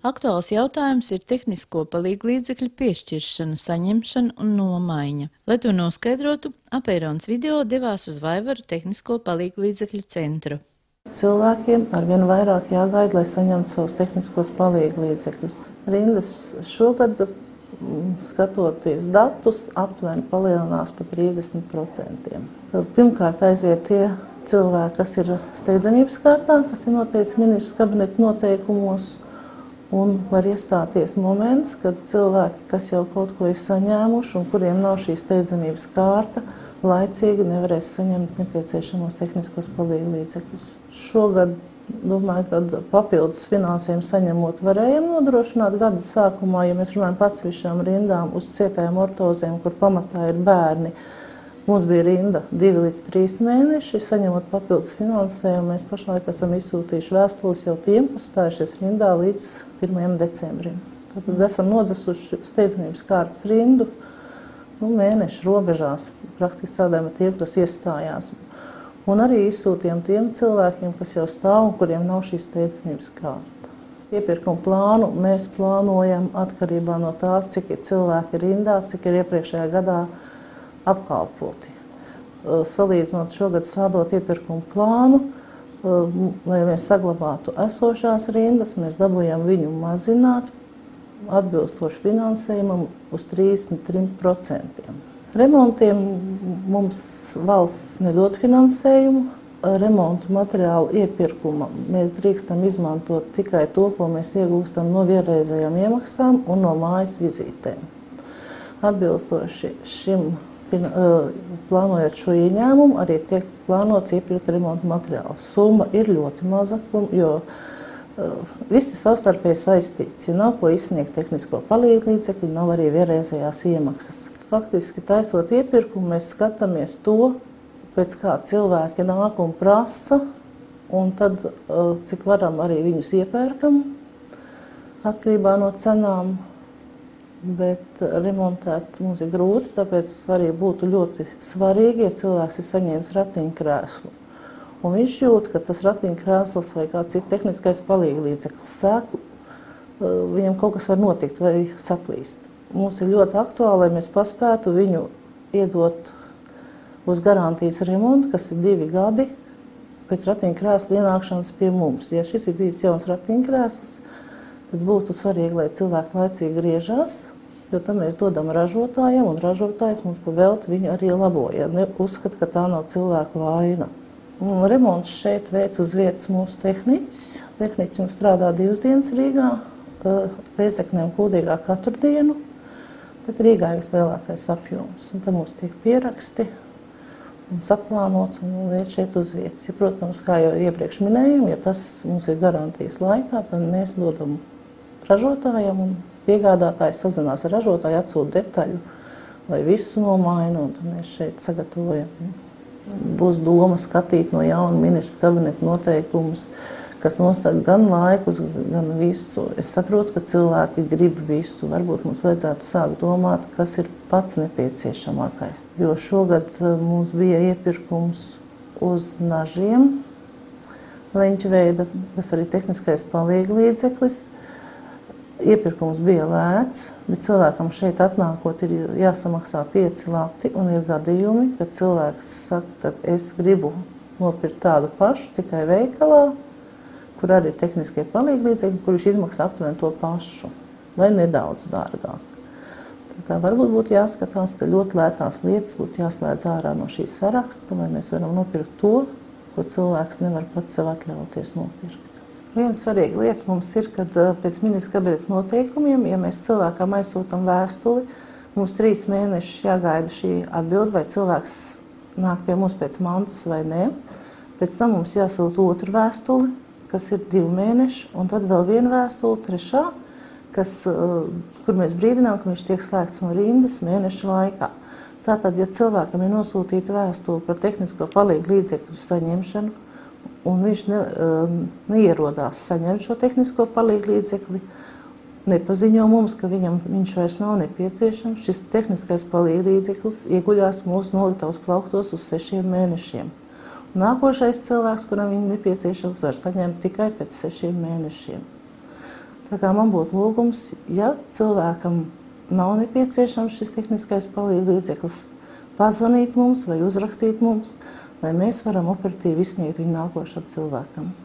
Aktuāls jautājums ir tehnisko palīglīdzekļu piešķiršana, saņemšana un nomaiņa. Lai to noskaidrotu, Apeirons video devās uz Vaivaru tehnisko palīglīdzekļu centru. Cilvēkiem arvien vairāk jāgaida, lai saņemtu savus tehniskos palīglīdzekļus. Rindas šogad, skatoties datus, aptuveni palielinās par 30%. Pirmkārt aiziet tie cilvēki, kas ir steidzamības kārtā, kas ir noteikts ministrs kabineta noteikumos, un var iestāties moments, kad cilvēki, kas jau kaut ko ir saņēmuši un kuriem nav šī steidzamības kārta, laicīgi nevarēs saņemt nepieciešamos tehniskos palīglīdzekļus. Šogad, domāju, kad papildus finansējumu saņemot varējam nodrošināt gada sākumā, ja mēs runājam par atsevišķām rindām uz cietējām ortozēm, kur pamatā ir bērni. Mums bija rinda 2 līdz 3 mēneši, saņemot papildus finansējumu. Mēs pašlaik esam izsūtījuši vēstules jau tiem, kas stājušies rindā līdz 1. decembrim. Tad esam nodzasuši steidzamības kārtas rindu mēnešu robežās, praktiski strādājam ar tiem, kas iestājās. Un arī izsūtījām tiem cilvēkiem, kas jau stāv un kuriem nav šī steidzamības kārta. Iepirkumu plānu mēs plānojam atkarībā no tā, cik ir cilvēki rindā, cik ir iepriekšējā gadā apkalpoti. Salīdzinot šogad sādot iepirkumu plānu, lai mēs saglabātu esošās rindas, mēs dabūjam viņu mazināt atbilstoši finansējumam uz 33%. Remontiem mums valsts nedod finansējumu. Remontu materiālu iepirkuma mēs drīkstam izmantot tikai to, ko mēs iegūstam no vienreizējām iemaksām un no mājas vizītēm. Atbilstoši šim plānojot šo ieņēmumu, arī tiek plānots iepirkt remontu materiālus. Summa ir ļoti maza, jo visi savstarpēji saistīts. Ja nav ko izsniegt tehnisko palīglīdzekļu, nav arī vienreizējās iemaksas. Faktiski, taisot iepirkumu, mēs skatāmies to, pēc kā cilvēki nāk un prasa, un tad, cik varam, arī viņus iepērkam, atkarībā no cenām. Bet remontēt mums ir grūti, tāpēc arī būtu ļoti svarīgi, ja cilvēks ir saņēmis ratiņkrēslu. Un viņš jūt, ka tas ratiņkrēsls vai kāds cits tehniskais palīglīdzeklis sāk, viņam kaut kas var notikt vai saplīst. Mums ir ļoti aktuāli, lai mēs paspētu viņu iedot uz garantijas remontu, kas ir 2 gadi pēc ratiņkrēsla ienākšanas pie mums. Ja šis ir bijis jauns ratiņkrēsls, tad būtu svarīgi, lai cilvēki laicīgi griežās, jo tam mēs dodam ražotājiem, un ražotājs mums pa velti viņu arī laboja. Uzskata, ka tā nav cilvēku vaina. Remonts šeit veic uz vietas mūsu tehniķis. Tehniķis mums strādā 2 dienas Rīgā, Rēzeknē un Kuldīgā katru dienu, bet Rīgā ir vislielākais apjoms. Un tad mums tiek pieraksti un saplānots un veic šeit uz vietas. Ja, protams, kā jau iepriekš minējām, ja tas mums ir garantijas laikā, tad mēs dodam ražotājiem un piegādātājs sazinās ar ražotāju, atsūta detaļu vai visu nomainu, un tad mēs šeit sagatavojam. Būs doma skatīt no jauna ministrs kabineta noteikumus, kas nosaka gan laikus, gan visu. Es saprotu, ka cilvēki grib visu. Varbūt mums vajadzētu sākt domāt, kas ir pats nepieciešamākais. Jo šogad mums bija iepirkums uz nažiem, leņķveida, kas arī tehniskais palīglīdzeklis. Iepirkums bija lēts, bet cilvēkam šeit atnākot ir jāsamaksā 5 lati, un ir gadījumi, kad cilvēks saka, ka es gribu nopirkt tādu pašu tikai veikalā, kur arī ir tehniskie palīglīdzekļi, kur viņš izmaksā aptuveni to pašu, vai nedaudz dārgāk. Tā kā varbūt būtu jāskatās, ka ļoti lētās lietas būtu jāslēdz ārā no šīs saraksta, lai mēs varam nopirkt to, ko cilvēks nevar pats sev atļauties nopirkt. Viena svarīga lieta mums ir, kad pēc ministra kabineta noteikumiem, ja mēs cilvēkam aizsūtam vēstuli, mums 3 mēnešus jāgaida šī atbilde, vai cilvēks nāk pie mums pēc mantas vai nē. Pēc tam mums jāsūta otru vēstuli, kas ir 2 mēneši, un tad vēl viena vēstule, 3. Kur mēs brīdinām, ka viņš tiek slēgts no rindas mēneša laikā. Tātad, ja cilvēkam ir nosūtīta vēstule par tehnisko palīglīdzekļu saņemšanu, un viņš neierodās saņemt šo tehnisko palīglīdzekli, nepaziņo mums, ka viņš vairs nav nepieciešams, šis tehniskais palīglīdzeklis ieguļās mūsu noliktavas plauktos uz 6 mēnešiem. Nākošais cilvēks, kuram viņi nepieciešams, var saņemt tikai pēc 6 mēnešiem. Tā kā man būtu lūgums, ja cilvēkam nav nepieciešams šis tehniskais palīglīdzeklis, pazvanīt mums vai uzrakstīt mums, lai mēs varam operatīvi izsniegt viņu nākošam cilvēkam.